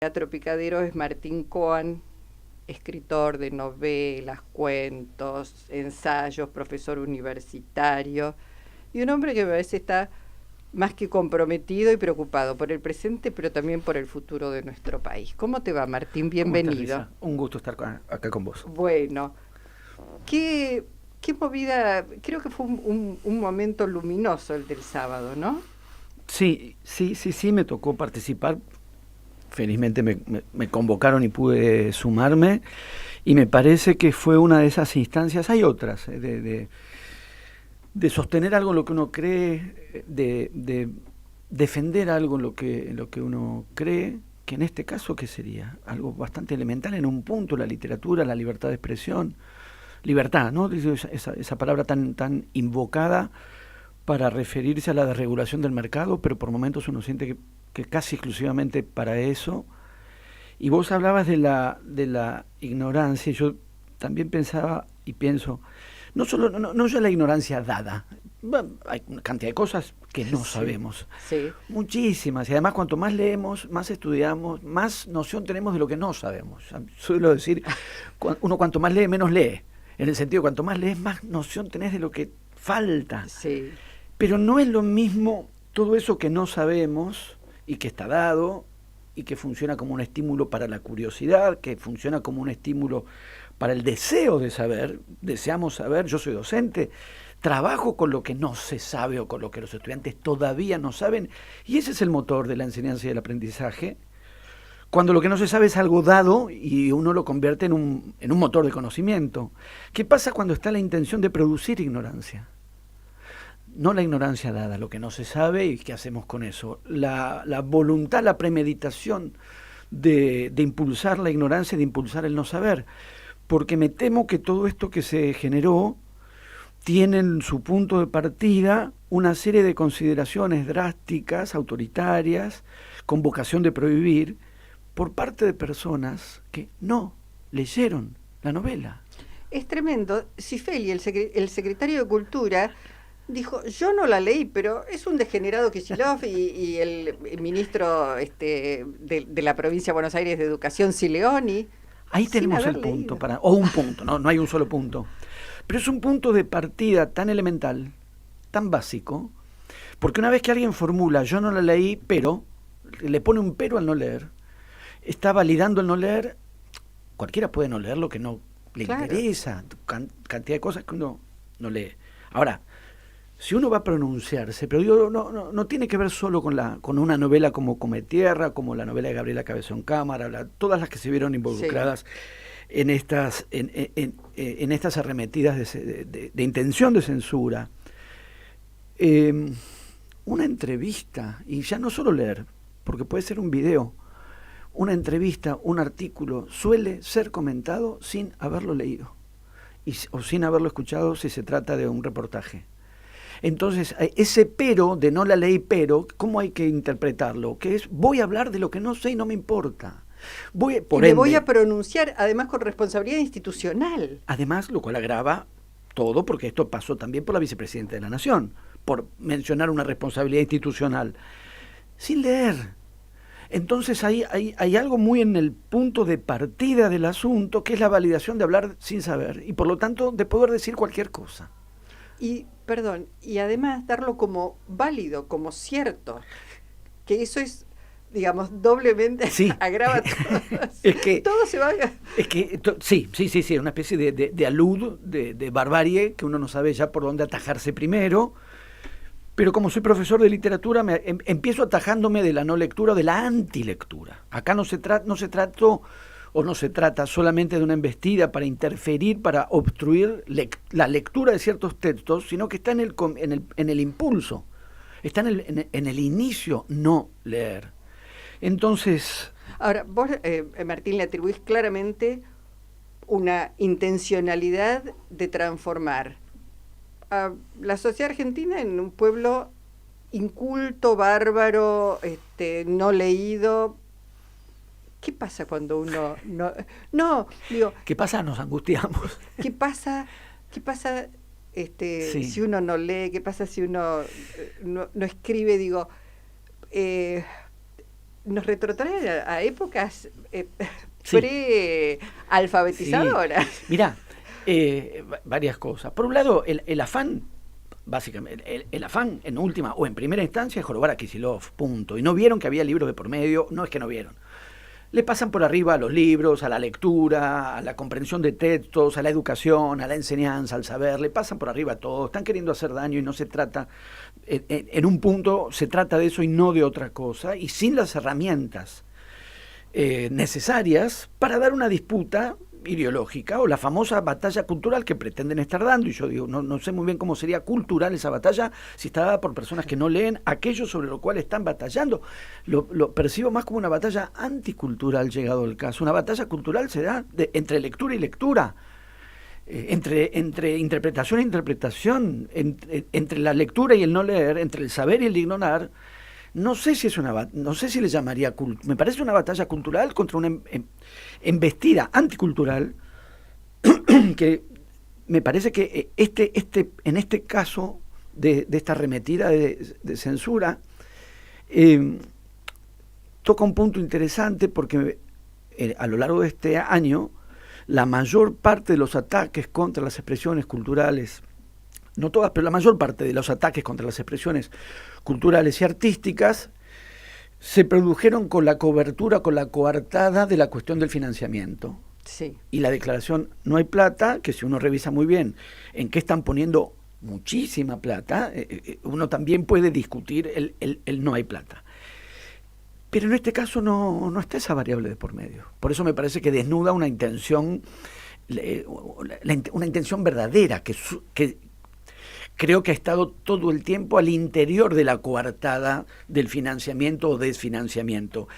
Teatro Picadero es Martín Coan, escritor de novelas, cuentos, ensayos, profesor universitario y un hombre que me parece está más que comprometido y preocupado por el presente, pero también por el futuro de nuestro país. ¿Cómo te va, Martín? ¿Cómo estás, Bienvenido. Luisa? Un gusto estar acá con vos. Bueno, qué movida, creo que fue un momento luminoso el del sábado, ¿no? Sí, me tocó participar. Felizmente me convocaron y pude sumarme. Y me parece que fue una de esas instancias. Hay otras, de sostener algo en lo que uno cree, de defender algo en lo que uno cree, que en este caso, ¿qué sería? Algo bastante elemental en un punto, la literatura, la libertad de expresión. Libertad, ¿no? Esa palabra tan invocada para referirse a la desregulación del mercado, pero por momentos uno siente que casi exclusivamente para eso. Y vos hablabas de la ignorancia, y yo también pensaba y pienso, no ya la ignorancia dada, bueno, hay una cantidad de cosas que no Sí, sabemos, sí. muchísimas, y además cuanto más leemos, más estudiamos, más noción tenemos de lo que no sabemos. Suelo decir, uno cuanto más lee, menos lee, en el sentido, cuanto más lees, más noción tenés de lo que falta. Sí. Pero no es lo mismo todo eso que no sabemos y que está dado y que funciona como un estímulo para la curiosidad, que funciona como un estímulo para el deseo de saber. Deseamos saber, yo soy docente, trabajo con lo que no se sabe o con lo que los estudiantes todavía no saben, y ese es el motor de la enseñanza y del aprendizaje. Cuando lo que no se sabe es algo dado y uno lo convierte en un motor de conocimiento. ¿Qué pasa cuando está la intención de producir ignorancia? No la ignorancia dada, lo que no se sabe y qué hacemos con eso. La voluntad, la premeditación de impulsar la ignorancia, de impulsar el no saber. Porque me temo que todo esto que se generó tiene en su punto de partida una serie de consideraciones drásticas, autoritarias, con vocación de prohibir, por parte de personas que no leyeron la novela. Es tremendo. Cifeli, el secretario de Cultura, dijo, yo no la leí, pero es un degenerado Kicillof y el ministro de la provincia de Buenos Aires de Educación, Sileoni, Ahí sin tenemos haber el punto, leído. o un punto, no hay un solo punto. Pero es un punto de partida tan elemental, tan básico, porque una vez que alguien formula, yo no la leí, pero, le pone un pero al no leer, está validando el no leer. Cualquiera puede no leer lo que no le Claro. interesa, cantidad de cosas que uno no lee. Ahora, si uno va a pronunciarse, pero digo, no tiene que ver solo con una novela como Cometierra, como la novela de Gabriela Cabezón Cámara, todas las que se vieron Sí. involucradas en estas arremetidas de intención de censura. Eh, una entrevista, y ya no solo leer, porque puede ser un video, una entrevista, un artículo, suele ser comentado sin haberlo leído o sin haberlo escuchado si se trata de un reportaje. Entonces, ese pero de no la ley, pero, ¿cómo hay que interpretarlo? Que es, voy a hablar de lo que no sé y no me importa. Y Por me voy a ende, pronunciar, además, con responsabilidad institucional. además, lo cual agrava todo, porque esto pasó también por la vicepresidenta de la Nación, por mencionar una responsabilidad institucional, sin leer. Entonces hay algo muy en el punto de partida del asunto, que es la validación de hablar sin saber, y por lo tanto de poder decir cualquier cosa. Y, perdón, y además darlo como válido, como cierto, que eso es, digamos, doblemente Sí, agrava todo. es que Todo se va. sí, una especie de alud, de barbarie, que uno no sabe ya por dónde atajarse primero, pero como soy profesor de literatura, empiezo atajándome de la no lectura o de la antilectura. Acá no se trató o no se trata solamente de una embestida para interferir, para obstruir la lectura de ciertos textos, sino que está en el impulso, está en el inicio no leer. Entonces, Ahora, vos, Martín, le atribuís claramente una intencionalidad de transformar a la sociedad argentina en un pueblo inculto, bárbaro, no leído. ¿Qué pasa cuando uno no? No, digo, ¿qué pasa? Nos angustiamos. ¿qué pasa? ¿Qué pasa si Sí, uno no lee? ¿Qué pasa si uno no escribe? Digo, eh, nos retrotrae a épocas Sí. pre-alfabetizadoras. Sí. Mirá, varias cosas. Por un lado, el afán, básicamente, el afán en última o en primera instancia es jorobar a Kicillof, punto. Y no vieron que había libros de por medio, no es que no vieron. Le pasan por arriba a los libros, a la lectura, a la comprensión de textos, a la educación, a la enseñanza, al saber, le pasan por arriba a todo. Están queriendo hacer daño y no se trata, en un punto se trata de eso y no de otra cosa, y sin las herramientas necesarias para dar una disputa ideológica o la famosa batalla cultural que pretenden estar dando, y yo digo, no sé muy bien cómo sería cultural esa batalla si está dada por personas que no leen aquello sobre lo cual están batallando. Lo percibo más como una batalla anticultural llegado el caso. Una batalla cultural se da entre lectura y lectura, entre interpretación e interpretación, entre la lectura y el no leer, entre el saber y el ignorar. No sé si le llamaría me parece una batalla cultural contra una embestida anticultural que me parece que en este caso de esta arremetida de censura toca un punto interesante porque a lo largo de este año la mayor parte de los ataques contra las expresiones culturales, no todas, pero la mayor parte de los ataques contra las expresiones culturales y artísticas se produjeron con la cobertura, con la coartada de la cuestión del financiamiento. Sí. Y la declaración no hay plata, que si uno revisa muy bien en qué están poniendo muchísima plata, uno también puede discutir el no hay plata. Pero en este caso no está esa variable de por medio. Por eso me parece que desnuda una intención, una intención verdadera, que creo que ha estado todo el tiempo al interior de la coartada del financiamiento o desfinanciamiento.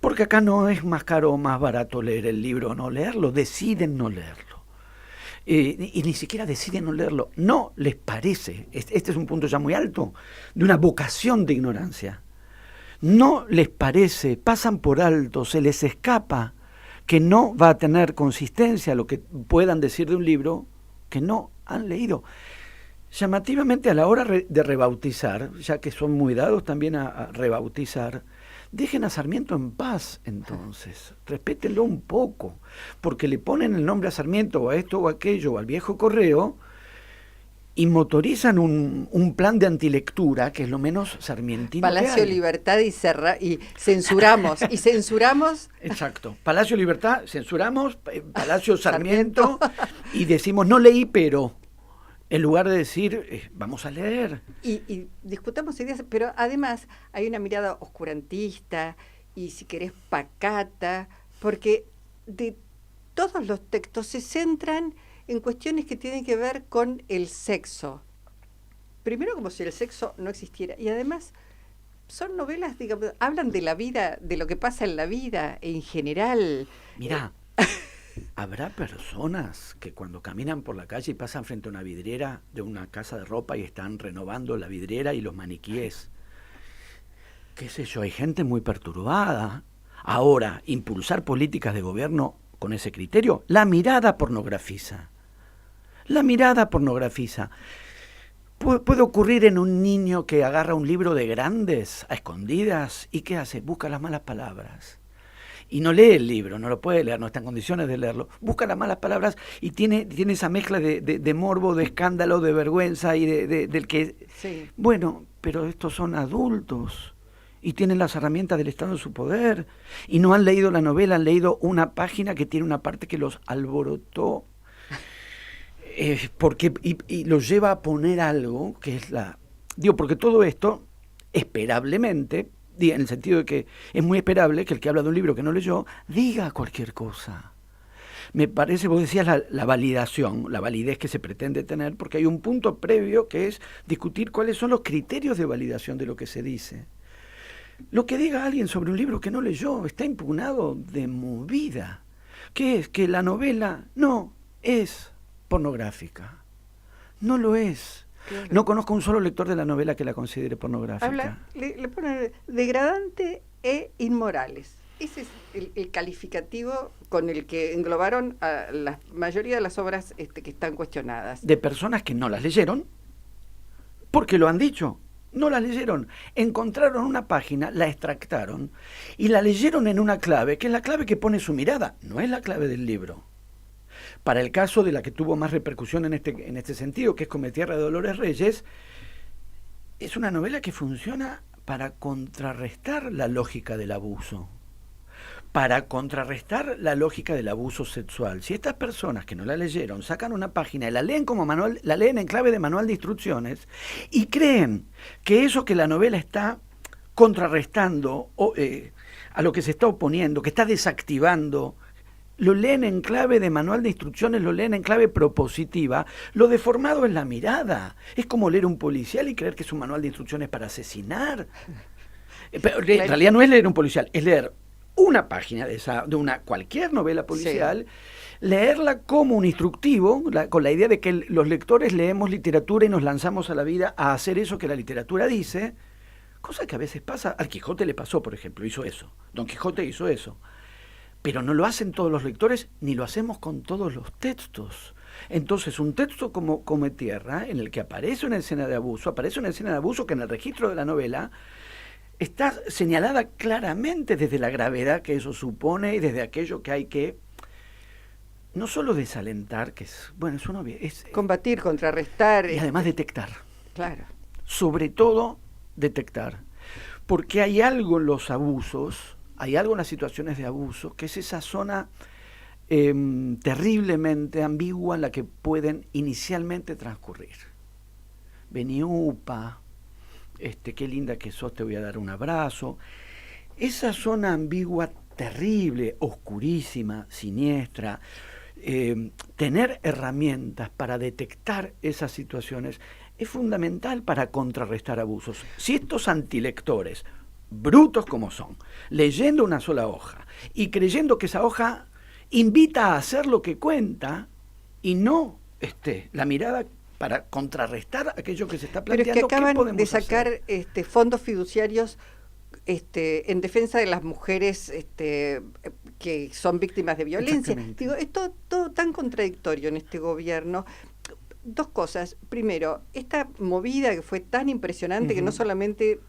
Porque acá no es más caro o más barato leer el libro o no leerlo, deciden no leerlo. Y ni siquiera deciden no leerlo. No les parece, este es un punto ya muy alto, de una vocación de ignorancia. No les parece, pasan por alto, se les escapa que no va a tener consistencia lo que puedan decir de un libro que no han leído. Llamativamente, a la hora de rebautizar, ya que son muy dados también a rebautizar, dejen a Sarmiento en paz entonces, respétenlo un poco, porque le ponen el nombre a Sarmiento o a esto o a aquello o al viejo correo y motorizan un plan de antilectura que es lo menos sarmientino Palacio que hay. Libertad y censuramos, y censuramos. Exacto, Palacio Libertad, censuramos, Palacio Sarmiento y decimos no leí pero... En lugar de decir, vamos a leer. Y discutamos ideas, pero además hay una mirada oscurantista y, si querés, pacata, porque de todos los textos se centran en cuestiones que tienen que ver con el sexo. Primero, como si el sexo no existiera. Y además, son novelas, digamos, hablan de la vida, de lo que pasa en la vida en general. Mirá. Habrá personas que cuando caminan por la calle y pasan frente a una vidriera de una casa de ropa y están renovando la vidriera y los maniquíes. Qué sé yo, hay gente muy perturbada. Ahora, impulsar políticas de gobierno con ese criterio, la mirada pornografiza. La mirada pornografiza. Puede ocurrir en un niño que agarra un libro de grandes a escondidas y ¿qué hace? Busca las malas palabras. Y no lee el libro, no lo puede leer, no está en condiciones de leerlo. Busca las malas palabras y tiene esa mezcla de morbo, de escándalo, de vergüenza y del que... Sí. Bueno, pero estos son adultos y tienen las herramientas del Estado en su poder y no han leído la novela, han leído una página que tiene una parte que los alborotó porque y los lleva a poner algo que es la... Digo, porque todo esto, esperablemente... en el sentido de que es muy esperable que el que habla de un libro que no leyó diga cualquier cosa. Me parece, vos decías la validación, la validez que se pretende tener, porque hay un punto previo que es discutir cuáles son los criterios de validación de lo que se dice. Lo que diga alguien sobre un libro que no leyó está impugnado de movida. ¿Qué es? Que la novela no es pornográfica. No lo es. Claro. No conozco un solo lector de la novela que la considere pornográfica. Le ponen degradante e inmorales. Ese es el calificativo con el que englobaron a la mayoría de las obras que están cuestionadas. De personas que no las leyeron, porque lo han dicho. No las leyeron. Encontraron una página, la extractaron y la leyeron en una clave, que es la clave que pone su mirada, no es la clave del libro. Para el caso de la que tuvo más repercusión en este sentido, que es Cometierra de Dolores Reyes, es una novela que funciona para contrarrestar la lógica del abuso, para contrarrestar la lógica del abuso sexual. Si estas personas que no la leyeron sacan una página y la leen como manual, la leen en clave de manual de instrucciones y creen que eso que la novela está contrarrestando a lo que se está oponiendo, que está desactivando, lo leen en clave de manual de instrucciones, lo leen en clave propositiva, lo deformado es la mirada. Es como leer un policial y creer que es un manual de instrucciones para asesinar. Pero en realidad no es leer un policial, es leer una página de una cualquier novela policial, sí, leerla como un instructivo, con la idea de que los lectores leemos literatura y nos lanzamos a la vida a hacer eso que la literatura dice, cosa que a veces pasa. Al Quijote le pasó, por ejemplo, hizo eso. Don Quijote hizo eso. Pero no lo hacen todos los lectores, ni lo hacemos con todos los textos. Entonces, un texto como Cometierra, en el que aparece una escena de abuso que en el registro de la novela está señalada claramente desde la gravedad que eso supone y desde aquello que hay que no solo desalentar, que es, bueno, es uno es combatir, contrarrestar. Y además detectar. Claro. Sobre todo detectar. Porque hay algo en los abusos, hay algo en las situaciones de abuso, que es esa zona terriblemente ambigua en la que pueden inicialmente transcurrir. Vení, upa, qué linda que sos, te voy a dar un abrazo. Esa zona ambigua, terrible, oscurísima, siniestra, tener herramientas para detectar esas situaciones es fundamental para contrarrestar abusos. Si estos antilectores, brutos como son, leyendo una sola hoja y creyendo que esa hoja invita a hacer lo que cuenta y no la mirada para contrarrestar aquello que se está planteando. Pero es que acaban de sacar fondos fiduciarios en defensa de las mujeres que son víctimas de violencia. Digo, es todo tan contradictorio en este gobierno. Dos cosas. Primero, esta movida que fue tan impresionante, que no solamente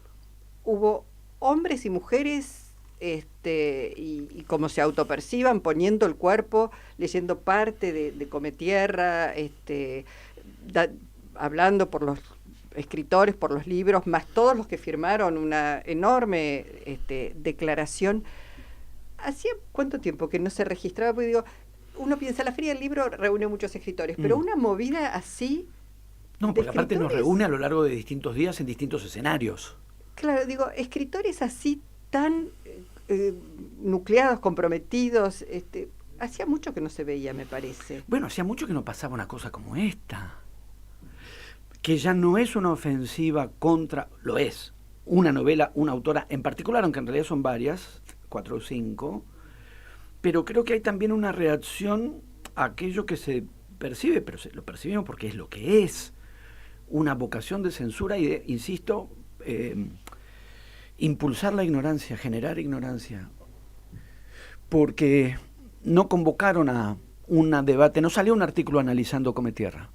hubo hombres y mujeres y como se autoperciban, poniendo el cuerpo, leyendo parte de Cometierra, hablando por los escritores, por los libros, más todos los que firmaron una enorme declaración. ¿Hacía cuánto tiempo que no se registraba? Porque digo, uno piensa, la Feria del Libro reúne muchos escritores, pero una movida así... No, porque aparte nos reúne a lo largo de distintos días en distintos escenarios. Claro, digo, escritores así tan nucleados, comprometidos, hacía mucho que no se veía, me parece. Bueno, hacía mucho que no pasaba una cosa como esta. Que ya no es una ofensiva contra, lo es, una novela, una autora en particular, aunque en realidad son varias, 4 o 5, pero creo que hay también una reacción a aquello que se percibe, pero lo percibimos porque es lo que es, una vocación de censura y de, insisto, impulsar la ignorancia, generar ignorancia, porque no convocaron a un debate, no salió un artículo analizando Cometierra.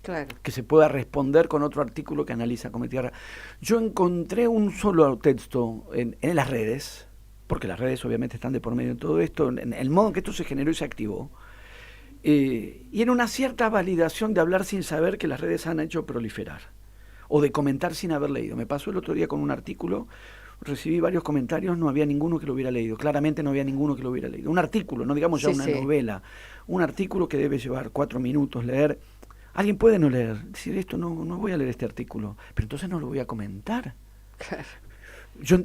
Claro. Que se pueda responder con otro artículo que analiza Cometierra. Yo encontré un solo texto en las redes, porque las redes obviamente están de por medio de todo esto, en el modo en que esto se generó y se activó, y en una cierta validación de hablar sin saber que las redes han hecho proliferar, o de comentar sin haber leído. Me pasó el otro día con un artículo, recibí varios comentarios, no había ninguno que lo hubiera leído, claramente no había ninguno que lo hubiera leído. Un artículo, no digamos ya una novela, un artículo que debe llevar 4 minutos leer. Alguien puede no leer, decir esto, no voy a leer este artículo, pero entonces no lo voy a comentar. Claro. Yo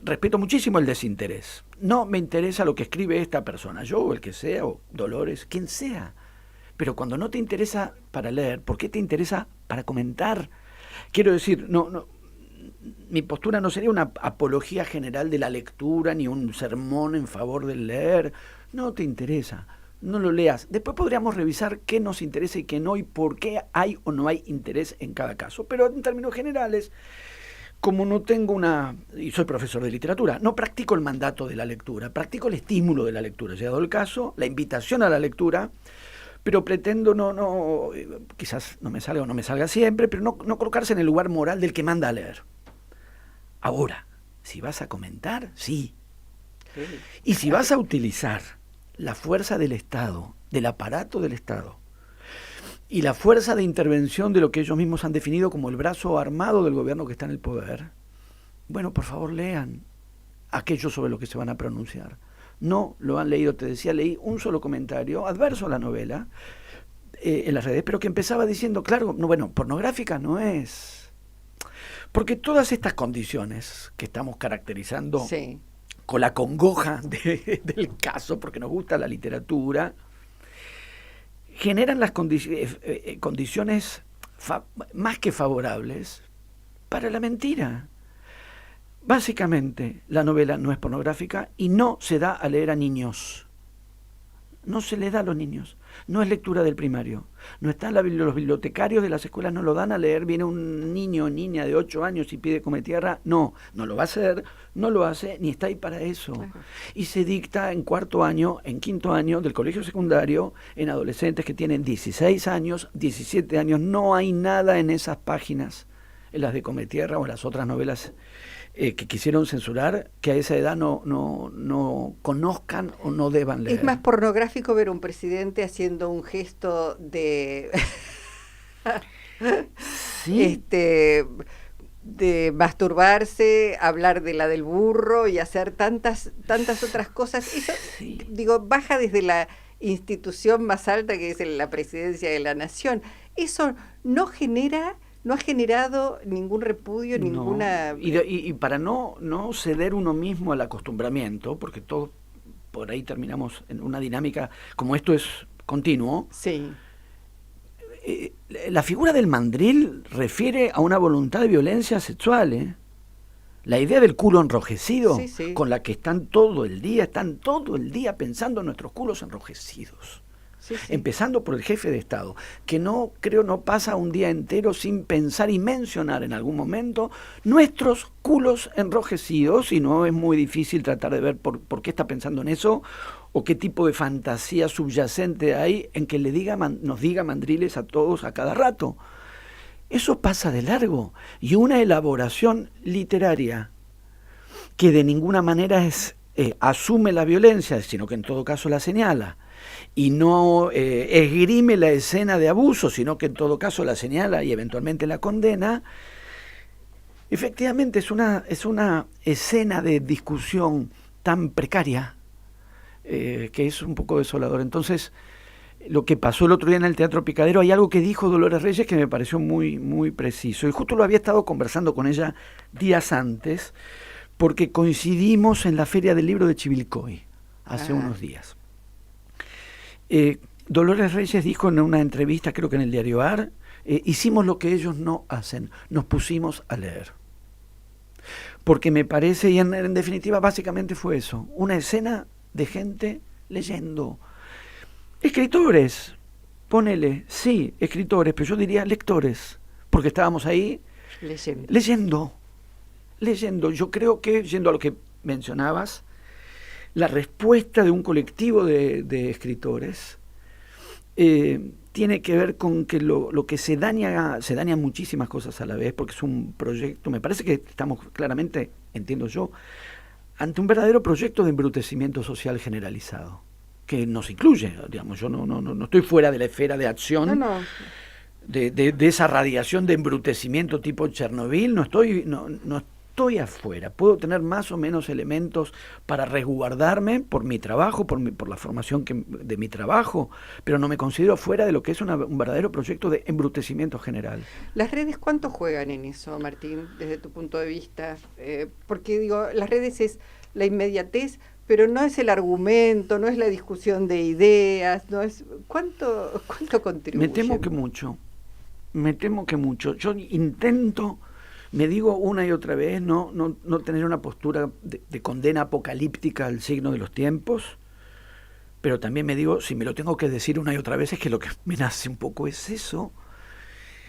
respeto muchísimo el desinterés. No me interesa lo que escribe esta persona, yo o el que sea, o Dolores, quien sea. Pero cuando no te interesa para leer, ¿por qué te interesa para comentar? Quiero decir, mi postura no sería una apología general de la lectura, ni un sermón en favor del leer. No te interesa. No lo leas. Después podríamos revisar qué nos interesa y qué no, y por qué hay o no hay interés en cada caso. Pero en términos generales, como no tengo y soy profesor de literatura, no practico el mandato de la lectura, practico el estímulo de la lectura. Llegado el caso, la invitación a la lectura, pero pretendo quizás no me salga o no me salga siempre, pero no colocarse en el lugar moral del que manda a leer. Ahora, si vas a comentar, sí. Y si vas a utilizar la fuerza del Estado, del aparato del Estado, y la fuerza de intervención de lo que ellos mismos han definido como el brazo armado del gobierno que está en el poder, bueno, por favor lean aquello sobre lo que se van a pronunciar. No lo han leído, te decía, leí un solo comentario adverso a la novela en las redes, pero que empezaba diciendo, claro, no, bueno, pornográfica no es. Porque todas estas condiciones que estamos caracterizando sí, con la congoja del caso, porque nos gusta la literatura, generan las condiciones más que favorables para la mentira. Básicamente, la novela no es pornográfica y no se da a leer a niños. No se le da a los niños. No es lectura del primario. No están los bibliotecarios de las escuelas, no lo dan a leer. Viene un niño o niña de 8 años y pide come tierra. No lo va a hacer, no lo hace, ni está ahí para eso. Claro. Y se dicta en 4º año, en 5º año del colegio secundario, en adolescentes que tienen 16 años, 17 años. No hay nada en esas páginas, en las de come tierra o en las otras novelas que quisieron censurar, que a esa edad no conozcan o no deban leer. Es más pornográfico ver a un presidente haciendo un gesto de sí. De masturbarse, hablar de la del burro y hacer tantas otras cosas. Eso, sí, digo, baja desde la institución más alta que es la presidencia de la nación. Eso no ha generado ningún repudio, ninguna... Y para no ceder uno mismo al acostumbramiento, porque todos por ahí terminamos en una dinámica, como esto es continuo, sí. La figura del mandril refiere a una voluntad de violencia sexual, La idea del culo enrojecido, sí, sí, con la que están todo el día pensando en nuestros culos enrojecidos. Sí, sí. Empezando por el jefe de Estado, que no pasa un día entero sin pensar y mencionar en algún momento nuestros culos enrojecidos, y no es muy difícil tratar de ver por qué está pensando en eso, o qué tipo de fantasía subyacente hay en que nos diga mandriles a todos a cada rato. Eso pasa de largo, y una elaboración literaria que de ninguna manera asume la violencia, sino que en todo caso la señala, y no esgrime la escena de abuso, sino que en todo caso la señala y eventualmente la condena, efectivamente es una escena de discusión tan precaria que es un poco desolador. Entonces, lo que pasó el otro día en el Teatro Picadero, hay algo que dijo Dolores Reyes que me pareció muy, muy preciso, y justo lo había estado conversando con ella días antes, porque coincidimos en la Feria del Libro de Chivilcoy hace unos días. Dolores Reyes dijo en una entrevista, creo que en el diario AR, hicimos lo que ellos no hacen, nos pusimos a leer. Porque me parece, y en definitiva básicamente fue eso, una escena de gente leyendo. Escritores, ponele, sí, escritores, pero yo diría lectores, porque estábamos ahí leyendo. Yo creo que, yendo a lo que mencionabas, la respuesta de un colectivo de escritores tiene que ver con que lo que se dañan muchísimas cosas a la vez, porque es un proyecto, me parece que estamos claramente, entiendo yo, ante un verdadero proyecto de embrutecimiento social generalizado, que nos incluye, digamos, yo no estoy fuera de la esfera de acción de esa radiación de embrutecimiento tipo Chernobyl, no estoy afuera, puedo tener más o menos elementos para resguardarme por mi trabajo, por la formación de mi trabajo, pero no me considero fuera de lo que es un verdadero proyecto de embrutecimiento general. ¿Las redes cuánto juegan en eso, Martín, desde tu punto de vista? Porque digo, las redes es la inmediatez, pero no es el argumento, no es la discusión de ideas, no es ¿cuánto contribuye? Me temo que mucho. Yo intento, me digo una y otra vez, no tener una postura de condena apocalíptica al signo de los tiempos, pero también me digo, si me lo tengo que decir una y otra vez, es que lo que me nace un poco es eso.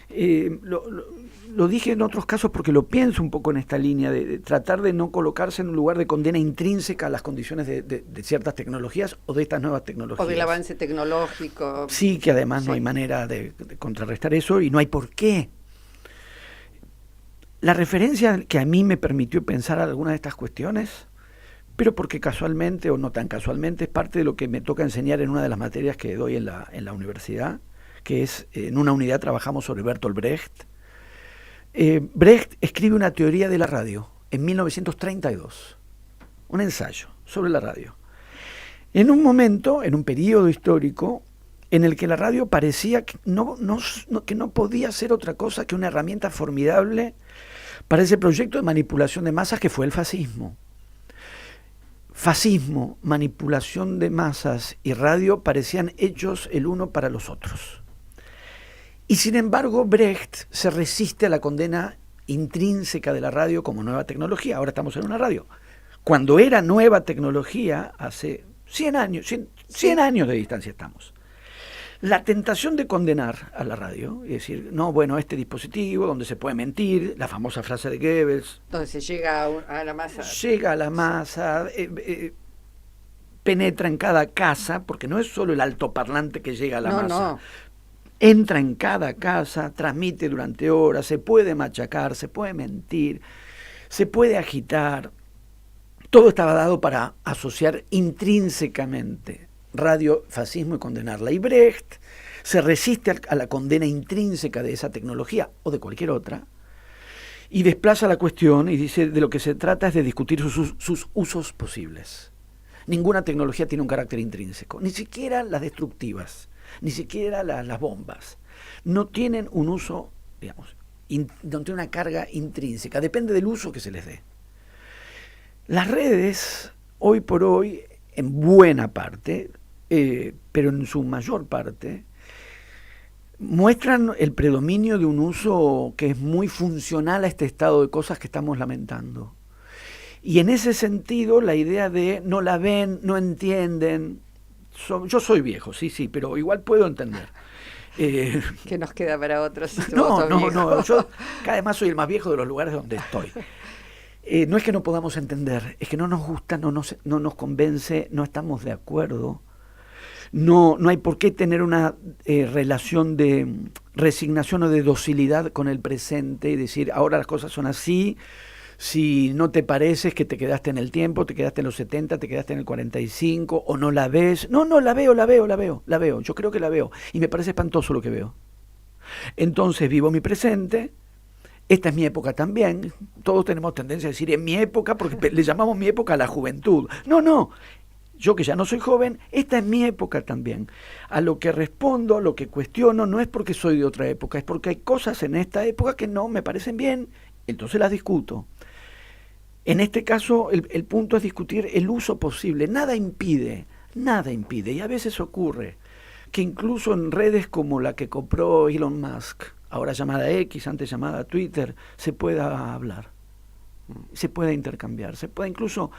Lo dije en otros casos porque lo pienso un poco en esta línea de tratar de no colocarse en un lugar de condena intrínseca a las condiciones de ciertas tecnologías o de estas nuevas tecnologías. O del avance tecnológico. Sí, que además no hay manera de contrarrestar eso y no hay por qué. La referencia que a mí me permitió pensar algunas de estas cuestiones, pero porque casualmente o no tan casualmente es parte de lo que me toca enseñar en una de las materias que doy en la universidad, que es, en una unidad trabajamos sobre Bertolt Brecht. Brecht escribe una teoría de la radio en 1932, un ensayo sobre la radio. En un momento, en un periodo histórico, en el que la radio parecía que no podía ser otra cosa que una herramienta formidable para ese proyecto de manipulación de masas que fue el fascismo. Fascismo, manipulación de masas y radio parecían hechos el uno para los otros. Y sin embargo, Brecht se resiste a la condena intrínseca de la radio como nueva tecnología. Ahora estamos en una radio. Cuando era nueva tecnología, hace 100 años, 100 años de distancia estamos. La tentación de condenar a la radio y decir, no, bueno, este dispositivo donde se puede mentir, la famosa frase de Goebbels. Donde se llega a la masa. Llega a la masa, penetra en cada casa, porque no es solo el altoparlante que llega a la masa. No. Entra en cada casa, transmite durante horas, se puede machacar, se puede mentir, se puede agitar. Todo estaba dado para asociar intrínsecamente radio, fascismo y condenarla. Y Brecht se resiste a la condena intrínseca de esa tecnología o de cualquier otra y desplaza la cuestión y dice de lo que se trata es de discutir sus usos posibles. Ninguna tecnología tiene un carácter intrínseco, ni siquiera las destructivas. Ni siquiera las bombas. No tienen un uso, digamos, no tienen una carga intrínseca. Depende del uso que se les dé. Las redes, hoy por hoy, en buena parte, pero en su mayor parte, muestran el predominio de un uso que es muy funcional a este estado de cosas que estamos lamentando. Y en ese sentido, la idea de no la ven, no entienden. Yo soy viejo, sí, pero igual puedo entender. ¿Qué nos queda para otros? Si No, yo cada vez más soy el más viejo de los lugares donde estoy. No es que no podamos entender, es que no nos gusta, no nos convence, no estamos de acuerdo. No hay por qué tener una relación de resignación o de docilidad con el presente y decir, ahora las cosas son así. Si no te pareces que te quedaste en el tiempo, te quedaste en los 70, te quedaste en el 45, o no la ves. No, la veo. Yo creo que la veo. Y me parece espantoso lo que veo. Entonces vivo mi presente. Esta es mi época también. Todos tenemos tendencia a decir en mi época, porque le llamamos mi época a la juventud. No. Yo que ya no soy joven, esta es mi época también. A lo que respondo, a lo que cuestiono, no es porque soy de otra época, es porque hay cosas en esta época que no me parecen bien, entonces las discuto. En este caso, el punto es discutir el uso posible. Nada impide, y a veces ocurre que incluso en redes como la que compró Elon Musk, ahora llamada X, antes llamada Twitter, se pueda hablar, se pueda intercambiar, se pueda incluso,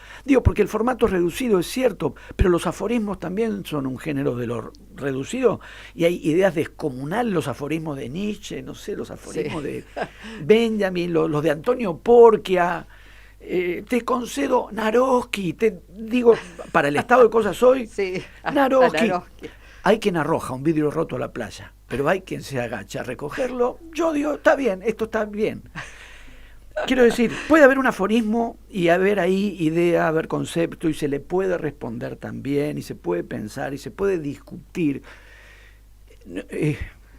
porque el formato es reducido, es cierto, pero los aforismos también son un género de lo reducido, y hay ideas descomunales, los aforismos de Nietzsche, los aforismos de Benjamin, los de Antonio Porquia. Te concedo Naroski, te digo, para el estado de cosas hoy, Naroski. Hay quien arroja un vidrio roto a la playa, pero hay quien se agacha a recogerlo. Yo digo, está bien, esto está bien. Quiero decir, puede haber un aforismo y haber ahí idea, haber concepto, y se le puede responder también, y se puede pensar, y se puede discutir.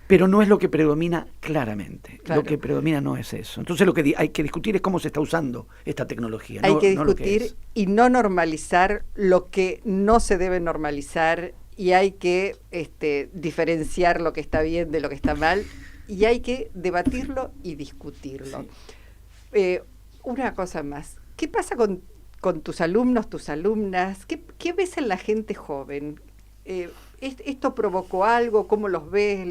Pero no es lo que predomina claramente. Claro. Lo que predomina no es eso. Entonces lo que hay que discutir es cómo se está usando esta tecnología. Hay que discutir y no normalizar lo que no se debe normalizar, y hay que diferenciar lo que está bien de lo que está mal, y hay que debatirlo y discutirlo. Sí. Una cosa más. ¿Qué pasa con tus alumnos, tus alumnas? ¿Qué ves en la gente joven? ¿Esto provocó algo? ¿Cómo los ves?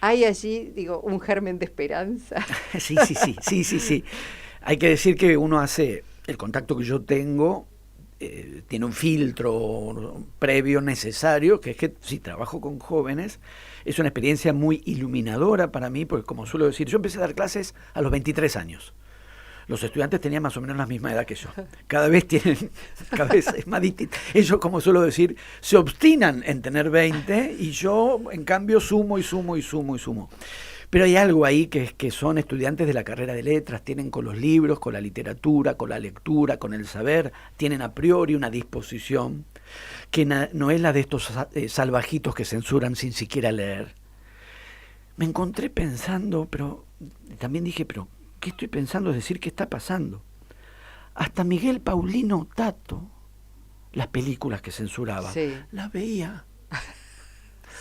¿Hay allí, un germen de esperanza? Sí. Hay que decir que uno hace, el contacto que yo tengo, tiene un filtro previo necesario, que es que si trabajo con jóvenes, es una experiencia muy iluminadora para mí, porque como suelo decir, yo empecé a dar clases a los 23 años. Los estudiantes tenían más o menos la misma edad que yo. Cada vez es más distinto. Ellos, como suelo decir, se obstinan en tener 20 y yo, en cambio, sumo y sumo y sumo y sumo. Pero hay algo ahí que son estudiantes de la carrera de letras, tienen con los libros, con la literatura, con la lectura, con el saber, tienen a priori una disposición que no es la de estos salvajitos que censuran sin siquiera leer. Me encontré pensando, pero también dije, pero ¿qué estoy pensando? Es decir, ¿qué está pasando? Hasta Miguel Paulino Tato, las películas que censuraba, sí, las veía.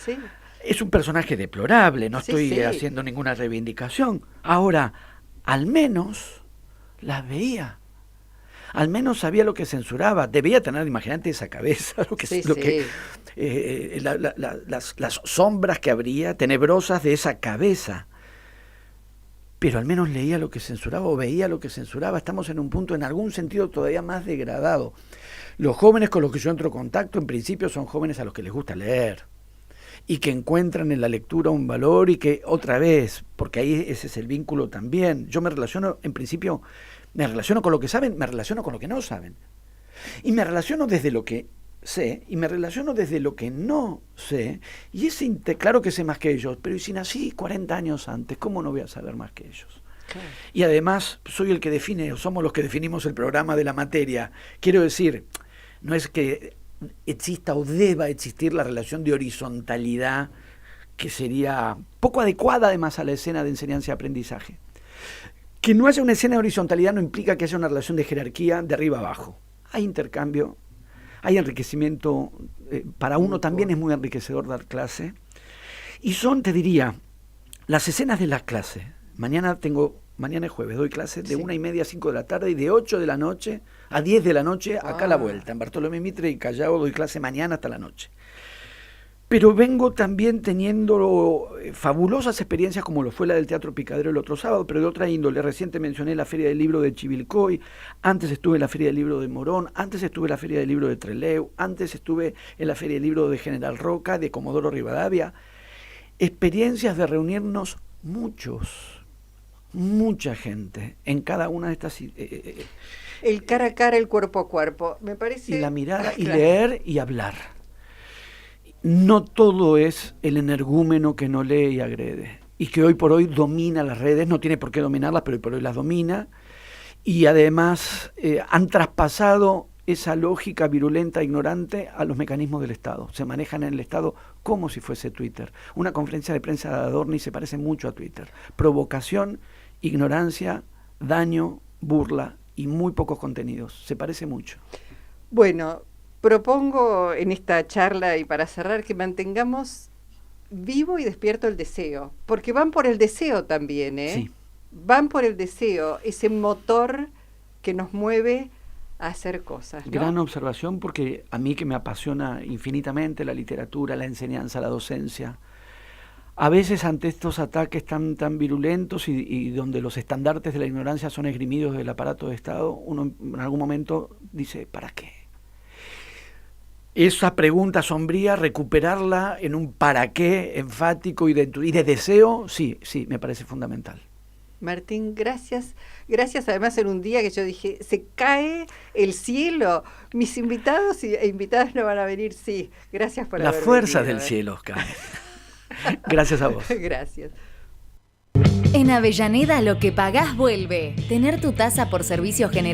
Sí. Es un personaje deplorable, no estoy haciendo ninguna reivindicación. Ahora, al menos las veía. Al menos sabía lo que censuraba. Debía tener, imagínate esa cabeza, las sombras que habría tenebrosas de esa cabeza. Pero al menos leía lo que censuraba o veía lo que censuraba. Estamos en un punto, en algún sentido, todavía más degradado. Los jóvenes con los que yo entro en contacto, en principio, son jóvenes a los que les gusta leer y que encuentran en la lectura un valor y que, otra vez, porque ahí ese es el vínculo también, yo me relaciono, en principio, me relaciono con lo que saben, me relaciono con lo que no saben. Y me relaciono desde lo que sé y me relaciono desde lo que no sé, y claro que sé más que ellos, pero si nací 40 años antes, ¿cómo no voy a saber más que ellos? Claro. Y además soy el que define, o somos los que definimos el programa de la materia. Quiero decir, no es que exista o deba existir la relación de horizontalidad que sería poco adecuada además a la escena de enseñanza y aprendizaje. Que no haya una escena de horizontalidad no implica que haya una relación de jerarquía de arriba a abajo. Hay intercambio, hay enriquecimiento, para uno también es muy enriquecedor dar clase. Y son, te diría, las escenas de las clases. Mañana es jueves, doy clases de 1:30 a 5 de la tarde y de 8 de la noche a 10 de la noche acá a la vuelta. En Bartolomé Mitre y Callao doy clase mañana hasta la noche. Pero vengo también teniendo fabulosas experiencias como lo fue la del Teatro Picadero el otro sábado, pero de otra índole. Reciente mencioné la Feria del Libro de Chivilcoy, antes estuve en la Feria del Libro de Morón, antes estuve en la Feria del Libro de Trelew, antes estuve en la Feria del Libro de General Roca, de Comodoro Rivadavia. Experiencias de reunirnos mucha gente en cada una de estas... el cara a cara, el cuerpo a cuerpo, me parece... Y la mirada, y leer y hablar. No todo es el energúmeno que no lee y agrede, y que hoy por hoy domina las redes, no tiene por qué dominarlas, pero hoy por hoy las domina, y además han traspasado esa lógica virulenta e ignorante a los mecanismos del Estado. Se manejan en el Estado como si fuese Twitter. Una conferencia de prensa de Adorni se parece mucho a Twitter. Provocación, ignorancia, daño, burla y muy pocos contenidos. Se parece mucho. Bueno, propongo en esta charla y para cerrar que mantengamos vivo y despierto el deseo, porque van por el deseo también, ¿eh? Sí. Van por el deseo, ese motor que nos mueve a hacer cosas, ¿no? Gran observación, porque a mí que me apasiona infinitamente la literatura, la enseñanza, la docencia, a veces ante estos ataques tan virulentos y donde los estandartes de la ignorancia son esgrimidos del aparato de Estado, uno en algún momento dice, ¿para qué? Esa pregunta sombría, recuperarla en un para qué enfático y de deseo, sí, me parece fundamental. Martín, gracias. Gracias además en un día que yo dije, se cae el cielo. Mis invitados e invitadas no van a venir, sí. Gracias por haber venido. La fuerza del cielo cae. Gracias a vos. Gracias. En Avellaneda lo que pagás vuelve. Tener tu tasa por servicios generales